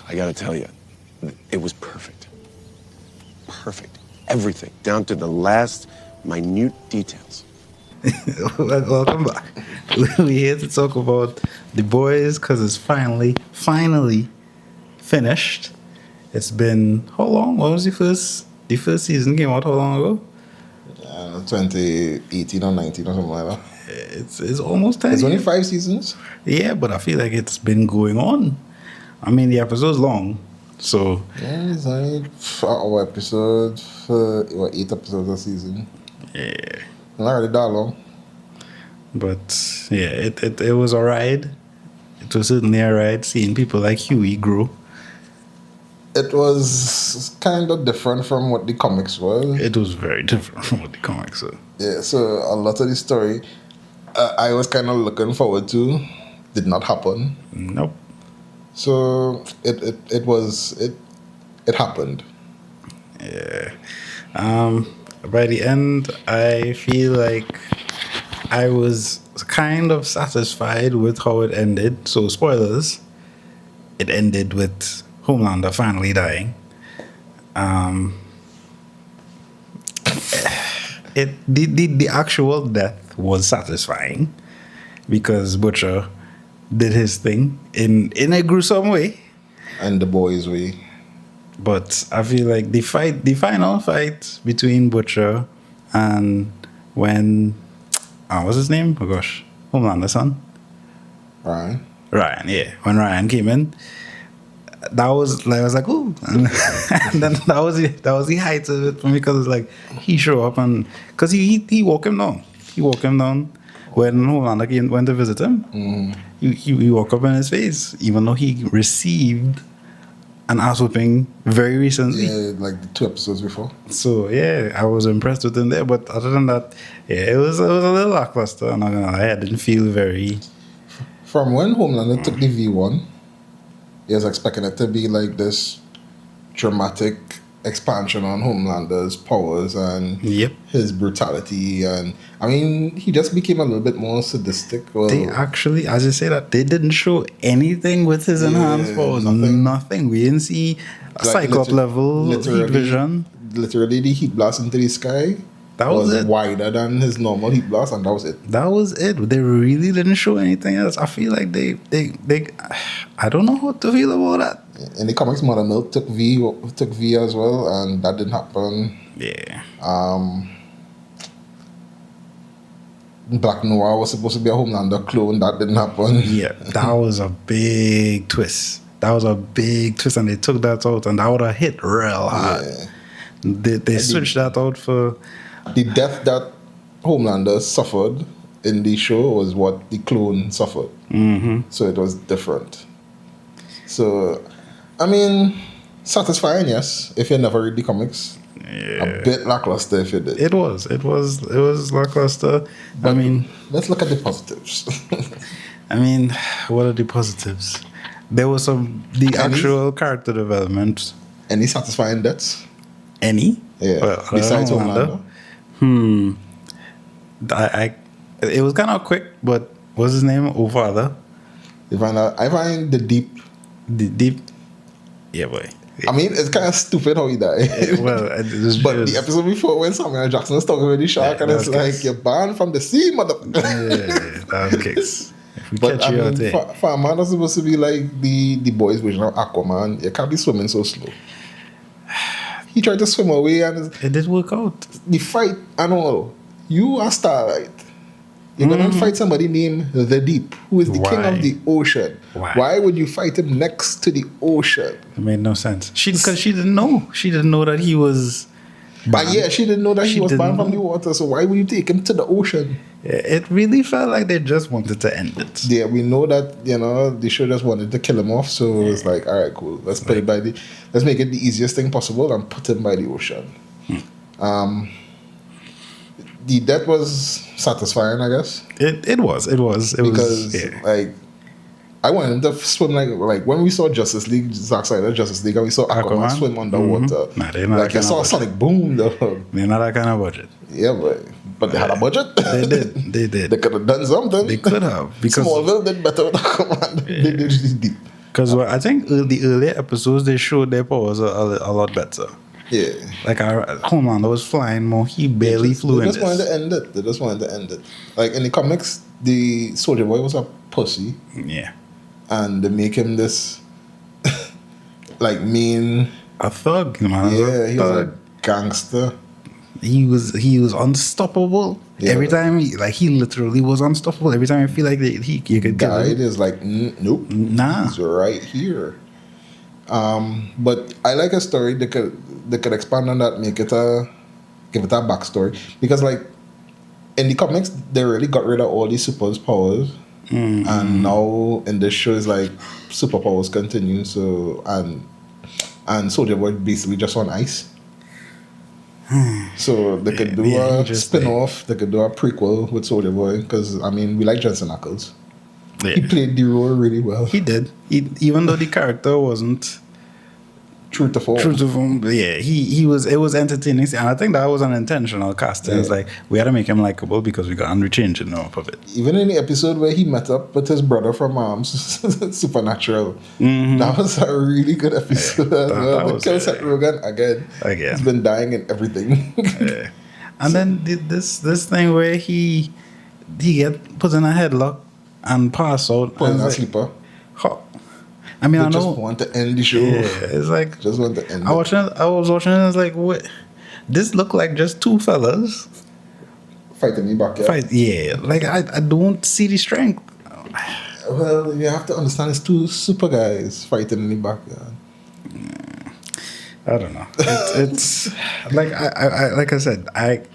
I gotta tell you, it was perfect. Perfect. Everything, down to the last minute details. Welcome back. We're here to talk about The Boys because it's finally finished. It's been how long? What was the first season came out how long ago? 2018 or 19 or something like that. It's almost 10 It's only years. 5 seasons. Yeah, but I feel like it's been going on. I mean, the episode's long, so Yeah, it's only 4 episodes for 8 episodes a season. yeah. Not really that long. But yeah, it was a ride. It was certainly a ride seeing people like Huey grow. It was kind of different from what the comics was. It was very different from what the comics were. Yeah, so a lot of the story I was kind of looking forward to did not happen. Nope. So it happened. Yeah. By the end, I feel like I was kind of satisfied with how it ended. So, spoilers, it ended with Homelander finally dying. The actual death was satisfying because Butcher did his thing in a gruesome way. And the boys way. But I feel like the final fight between Butcher and when what's his name? Oh gosh, Homelander's son. Right? Ryan, yeah. When Ryan came in, that was like I was like, ooh, and then that was the height of it for me because it's like he showed up and because he walked him down. He walked him down when Homelander went to visit him. Mm-hmm. He walked up in his face, even though he received an ass whooping very recently. Yeah, like the 2 episodes before. So yeah, I was impressed with him there. But other than that, yeah, it was a little lackluster. I'm not gonna lie, I didn't feel very. From when Homelander took the V1, he was expecting it to be like this dramatic expansion on Homelander's powers and Yep. his brutality, and I mean, he just became a little bit more sadistic. Well, They actually, as you say that, they didn't show anything with his enhanced powers. Nothing. We didn't see a Cyclops level heat vision. Literally, the heat blast into the sky That was it. wider than his normal heat blast, and that was it. That was it. They really didn't show anything else. I feel like they I don't know how to feel about that. In the comics, Mother Milk took V as well, and that didn't happen. Yeah. Black Noir was supposed to be a Homelander clone. That didn't happen. Yeah, that was a big twist. And they took that out, and that would have hit real hard. Yeah. They switched that out for The death that Homelander suffered in the show was what the clone suffered. Mm-hmm. So it was different. So, I mean, satisfying, yes, if you never read the comics. Yeah. A bit lackluster if you did. It was lackluster. But I mean, let's look at the positives. what are the positives? There was the actual character development. Any satisfying deaths? Any? Yeah. Well, Besides Homelander. It was kind of quick, but what's his name? Oh, father. I find the deep. The deep. Yeah, boy. I mean, it's kind of stupid how he died. Well, but the episode before when Samuel Jackson was talking with the shark, and it's like, you're banned from the sea, motherfucker. Yeah, that was kicks. If we But catch I you out mean, there. for a man that's supposed to be like the boys' version of Aquaman, you can't be swimming so slow. He tried to swim away, and It did work out. the fight and all. You are Starlight. You're gonna fight somebody named The Deep, who is the king Why? of the ocean. Why? Would you fight him next to the ocean? It made no sense. Because she didn't know. She didn't know that he was banned. Yeah, she didn't know that he She was didn't banned from the know. water. So why would you take him to the ocean? It really felt like they just wanted to end it. Yeah, we know that the show just wanted to kill him off. So it's like, all right, cool. Let's put it let's make it the easiest thing possible and put him by the ocean. The death was satisfying, I guess, It was. because Yeah. like I wanted him to swim like when we saw Justice League, Zack Snyder Justice League, and we saw Aquaman swim underwater. Nah, they're not like you that saw kind of Sonic Boom, though. They're not that kind of budget. Yeah, but they had a budget. They did. They did. They could have done something. They could have, because Smallville did better with Aquaman. They did the deep. Because I think the earlier episodes they showed their powers a lot better. Yeah. Like Homelander was flying more. He barely flew in They just wanted this. to end it. They just wanted to end it. Like in the comics, the Soldier Boy was a pussy, Yeah, and they make him this like mean. a thug, man. Yeah, he was Thug. a gangster. He was unstoppable. Yeah. Every time he literally was unstoppable. Every time I feel like you could kill Died him. is like nope. Nah. He's right here. But I like a story they could expand on that, give it a backstory, because like in the comics they really got rid of all these superpowers, and now in this show is like superpowers continue. So and Soldier Boy basically just on ice. So they could do a interesting. spin-off. They could do a prequel with Soldier Boy, because I mean we like Jensen Ackles. He Yeah. played the role really well. He did. Even though the character wasn't True to form. true to form, yeah, he was. It was entertaining, and I think that was an intentional casting. It's Yeah. like we had to make him likable because we got Henry changing up of it. Even in the episode where he met up with his brother from Supernatural, that was a really good episode. Yeah, that They was killed good. Seth Rogen again. Again. He's been dying in everything. Yeah. And then this thing where he get put in a headlock and pass out. Put in and a it's like, sleeper. how- I mean, They I just know. want to end the show. Yeah, it's like Just want to end I it. was watching it. I was like, what? This looked like just two fellas Fight in the backyard. fight. Yeah, like I don't see the strength. Well, you have to understand it's two super guys fighting in the backyard. I don't know. It's like I like I said,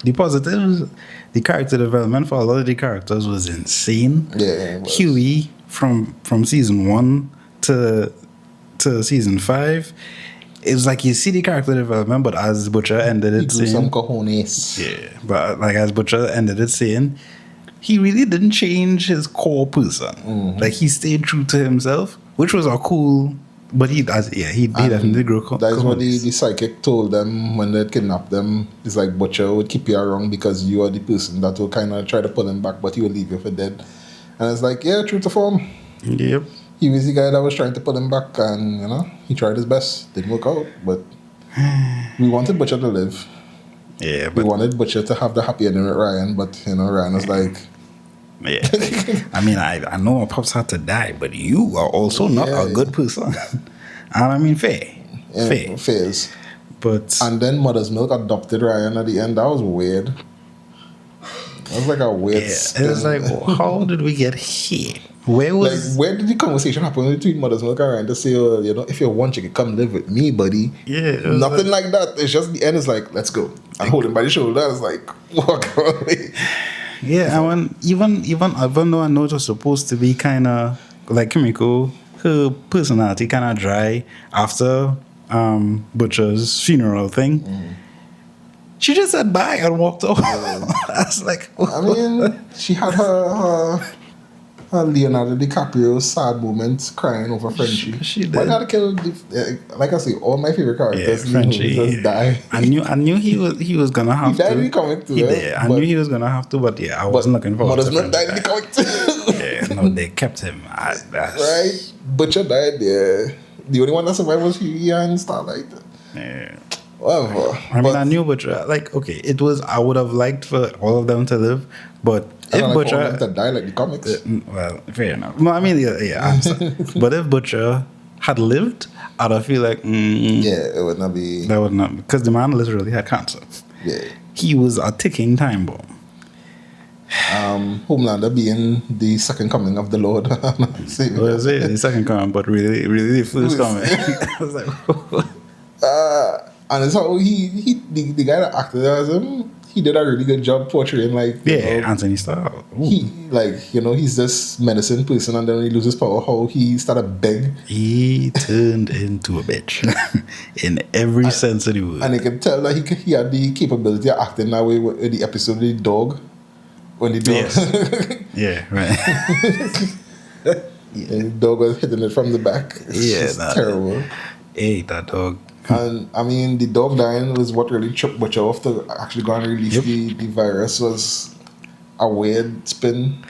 the positives, the character development for a lot of the characters was insane. Yeah, it was. Huey from season 1 to season 5, it was like you see the character development, but as Butcher ended He it grew some saying, cojones. yeah, but like as Butcher ended it saying, he really didn't change his core person. Like he stayed true to himself, which was a cool. But he definitely grew. That's what the psychic told them when they kidnapped them. It's like Butcher would keep you around because you are the person that will kind of try to pull him back, but he will leave you for dead. And it's like, yeah, true to form. Yep. He was the guy that was trying to pull him back, and he tried his best. Didn't work out, but we wanted Butcher to live. Yeah, We but wanted Butcher to have the happy ending with Ryan, but Ryan was like, yeah. I mean, I know my pops had to die, but you are also not Yeah. a good person. And I mean, fair. Fairs. But And then Mother's Milk adopted Ryan at the end. That was weird. That was like a weird yeah, spin. it was like, well, how did we get here? Where Like, was where did the conversation happen between Mother's Milk and Ryan to say, oh, if you want, you can come live with me, buddy? Yeah, it was Nothing like that. It's just the end is like, let's go. And hold him by the shoulder. It's like, walk away. yeah? And when even though I know it was supposed to be kind of like Kimiko, her personality kind of dry after Butcher's funeral thing. She just said bye and walked off. I was like, I mean, she had her Leonardo DiCaprio sad moments crying over Frenchie. She Why did. not kill like I say, all my favorite characters in the movie Frenchie. just die. I knew he was gonna have He died to. in the comic too, He eh? did. I But- knew he was gonna have to, but yeah, I wasn't looking forward Mother's to Milk Frenchie died in the dying. comic too. Yeah, no, they kept him. Right? Butcher died there. The only one that survived was Huey and Starlight. Yeah. Whatever. I mean, But I knew Butcher. Like, okay, it was. I would have liked for all of them to live, but I if don't like for them Butcher, to die like the comics. well, fair enough. No, I mean, yeah, I understand. But if Butcher had lived, I'd have feel like, Yeah, it would not be. that would not, because the man literally had cancer. Yeah. He was a ticking time bomb. Homelander being the second coming of the Lord. Well, it's the second comment, but really the first comment. I was like, And it's how the guy that acted as him, he did a really good job portraying yeah, Anthony Starr. Ooh. he's this medicine person, and then when he loses power, how he started beg, He turned into a bitch in every sense of the word. and you can tell that he had the capability of acting that way with the episode of the dog, when the dog, Yes. Yeah, right. and the dog was hitting it from the back. It's nah. terrible. Hey, that dog. And I mean, the dog dying was what really tripped Butcher off to actually go and release Yep. the virus. Was a weird spin.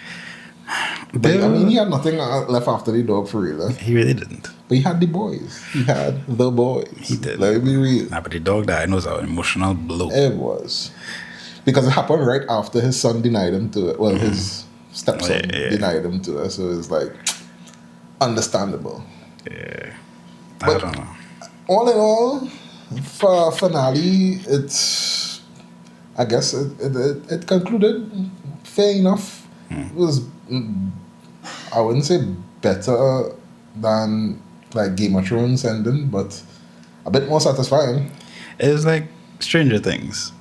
But I mean, he had nothing left after the dog for real. He really didn't. But he had the boys. He had the boys. He did. Let me be real. Nah, but the dog died was an emotional blow. It was. Because it happened right after his son denied him to it. Well, his stepson denied him to it. So it's like, understandable. Yeah. I But don't know. all in all, for a finale, it's, I guess it concluded fair enough. It was, I wouldn't say better than like Game of Thrones ending, but a bit more satisfying. It's like Stranger Things.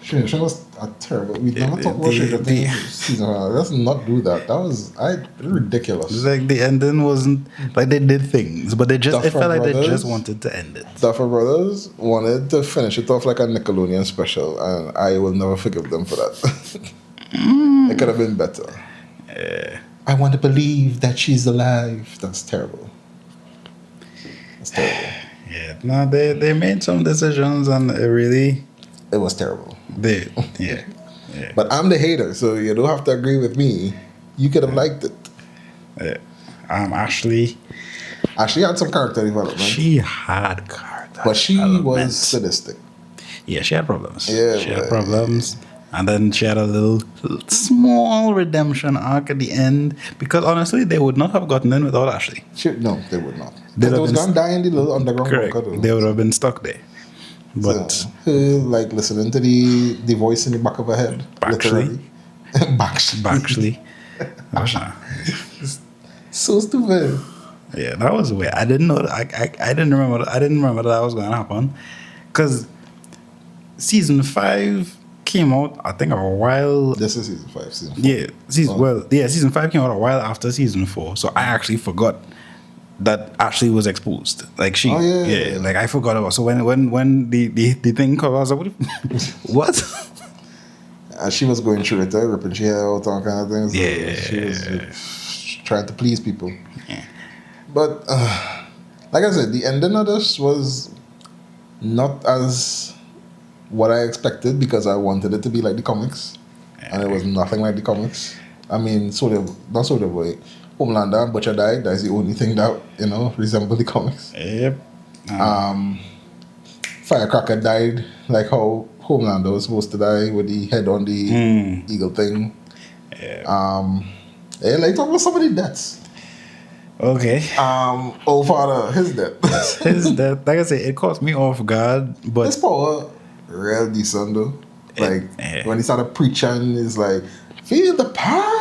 Stranger Things was a terrible. We never talk about Stranger Things season one. Let's not do that. That was ridiculous. It's like the ending wasn't like they did things, but they just it Duffer felt like they Brothers. just wanted to end it. Duffer Brothers wanted to finish it off like a Nickelodeon special, and I will never forgive them for that. It could have been better. I want to believe that she's alive. That's terrible. That's terrible. Yeah, no, they made some decisions and it really It was terrible. yeah. But I'm the hater, so you don't have to agree with me. You could have liked it. Yeah. Ashley, Ashley had some character development, she had character, but she development. was sadistic. Yeah, she had problems. Yeah, she had but- problems. And then she had a little small redemption arc at the end because honestly, they would not have gotten in without Ashley. No, they would not. They'd They have was been gonna die in the little underground Correct. bunker, though. They would have been stuck there. But So, her, like listening to the voice in the back of her head, Baxley. literally. Baxley. actually, So stupid. yeah, that was weird. I didn't know. I didn't remember. I didn't remember that was going to happen because season 5 came out. I think a while. This is season 5. Season 4. Yeah, season 5 came out a while after season 4. So I actually forgot that Ashley was exposed. Like she, Oh, yeah. like I forgot about. So when the thing came, I was like, what? And she was going through it, ripping her hair out, all kind of things. Yeah. She was trying to please people. Yeah. But like I said, the ending of this was not as what I expected because I wanted it to be like the comics, and it was nothing like the comics. I mean, not sort of way. Homelander and Butcher died. That's the only thing that resembled the comics. Yep. Firecracker died like how Homelander was supposed to die with the head on the eagle thing. Yeah. Yeah, like talk about some of the deaths. Okay. Old father, his death. His death, like I said, it caught me off guard, but His power, real decent though. Like Yeah. when he started preaching, it's like feel the power.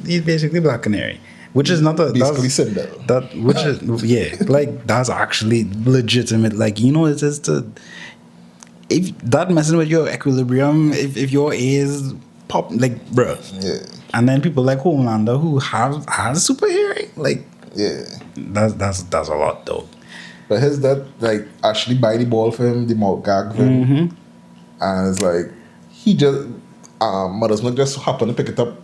he's basically Black Canary, which is not a Basically that's- Sindel. that which is yeah, like that's actually legitimate. Like it's just if that messing with your equilibrium, if your ears pop like bruh, Yeah, and then people like Homelander who has super hearing, like yeah. that's a lot though. But his death, like actually buy the ball for him, the mouth gag for him, and it's like he just Mother's Milk just happened to pick it up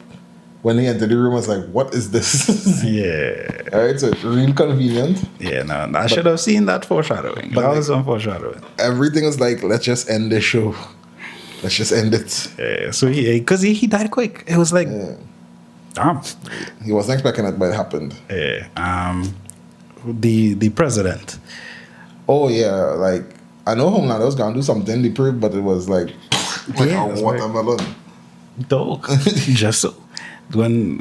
when he entered the room. I was like, what is this? Yeah, Alright, so it's real convenient. yeah. No, I should have seen that foreshadowing. But That like- was some foreshadowing. Everything is like, let's just end this show. Let's just end it. Yeah, so because he died quick. It was like, damn. He wasn't expecting it, but it happened. Yeah. The president. Oh yeah, like I know Homelander was gonna do something to prove, but it was like Yeah, a that's right. watermelon. Dog. Just so. When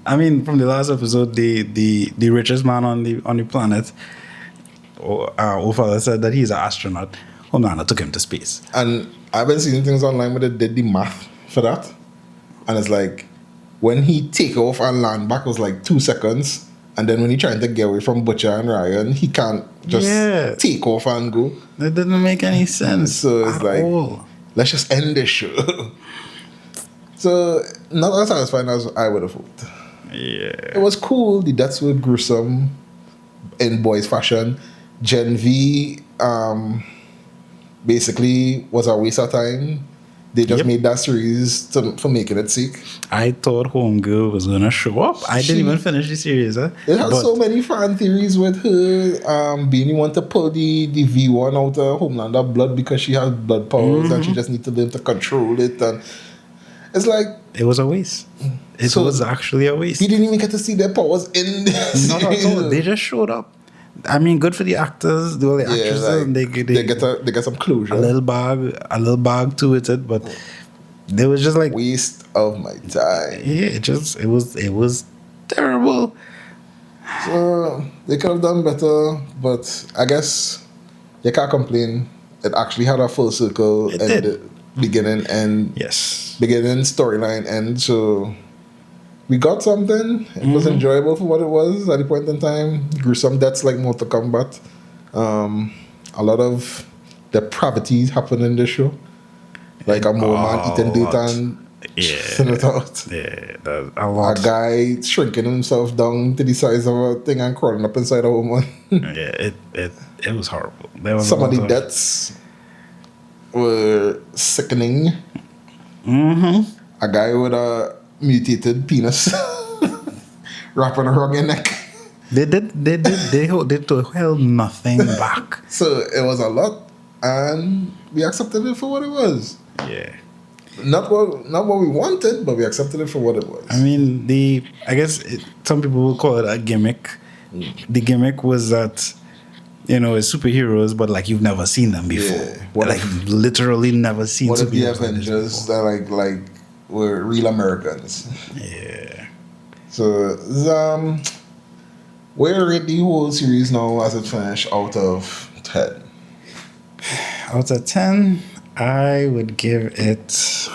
I mean, from the last episode, the richest man on the planet, O'Fallon said that he's an astronaut. Homelander took him to space. And I've been seeing things online where they did the math for that, and it's like when he take off and land back was like 2 seconds, and then when he trying to get away from Butcher and Ryan, he can't just Yeah. take off and go. It didn't make any sense. So it's at like, all. let's just end this show. So not as satisfying as I would have hoped. Yeah. It was cool. The deaths were gruesome in boys' fashion. Gen V basically was a waste of time. They just Yep. made that series for making it sick. I thought Homegirl was gonna show up. I didn't even finish the series. It has But- so many fan theories with her being the one to pull the V1 out of Homelander blood because she has blood powers and she just needs to learn to control it. And it's like, it was a waste. It So, was actually a waste. We didn't even get to see their powers in this. Not at all. They just showed up. I mean, good for the actors, the actresses, and they get some closure. a little bag to it, but they was just like, Waste of my time. yeah, it was terrible. So they could have done better, but I guess you can't complain. It actually had a full circle It and did. the beginning and Yes. beginning storyline end. So we got something. It was enjoyable for what it was at the point in time. Gruesome deaths like Mortal Kombat. A lot of depravities happened in the show. Like a mole man eating data and shitting it out. Yeah, that's a A lot. guy shrinking himself down to the size of a thing and crawling up inside a woman. Yeah, it was horrible. There was Some a of the lot deaths were sickening. Mm-hmm. A guy with a mutated penis wrapping around your neck. They held nothing back. So it was a lot, and we accepted it for what it was. Yeah. Not what we wanted, but we accepted it for what it was. I mean, some people will call it a gimmick. The gimmick was that, it's superheroes, but like you've never seen them before. Yeah. What Like if- literally never seen What if the superheroes like this Avengers that like were real Americans? before. Yeah. So where rate the whole series now as it finished out of 10? Out of 10, I would give it.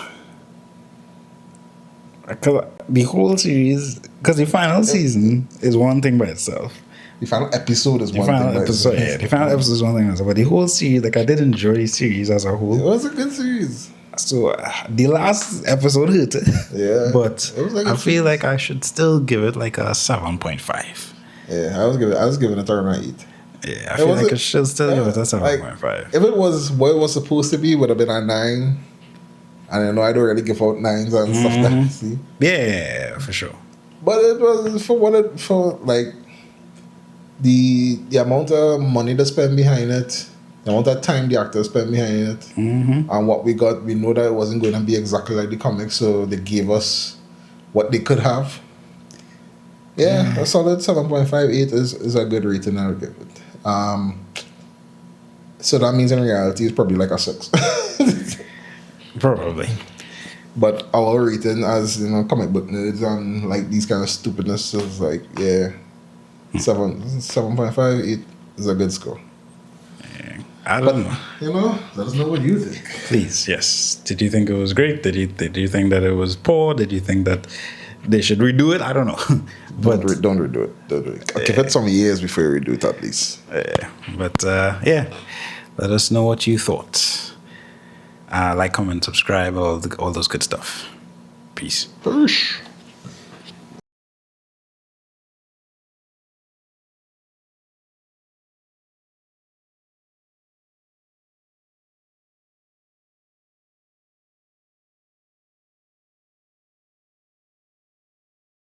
Because the whole series, because the final season is one thing by itself. The final episode is The one final thing. episode, yeah, the final episode is one thing by itself. But the whole series, like I did enjoy the series as a It whole. was a good series. So the last episode hurt. Yeah. But It was like I a feel like I should still give it like a 7.5. Yeah, I was giving it around 8. Yeah, I feel like I should still give it a 7.5. If it was what it was supposed to be, it would have been a 9. And I know I don't really give out 9s and stuff like that. See? Yeah, for sure. But it was for like the amount of money they spent behind it, the amount of time the actors spent behind it, and what we got, we know that it wasn't going to be exactly like the comics, so they gave us what they could have. Yeah, a solid 7.58 is a good rating I would give it. So that means in reality it's probably like a 6. Probably. But our rating as comic book nerds and like these kind of stupidness is like 7.58 is a good score. I don't know. Let us know what you think. Please, yes. Did you think it was great? Did you think that it was poor? Did you think that they should redo it? I don't know. But Don't redo it. Don't do it. Give it some years before you redo it at least. yeah, let us know what you thought. Like, comment, subscribe, all those good stuff. Peace. Push.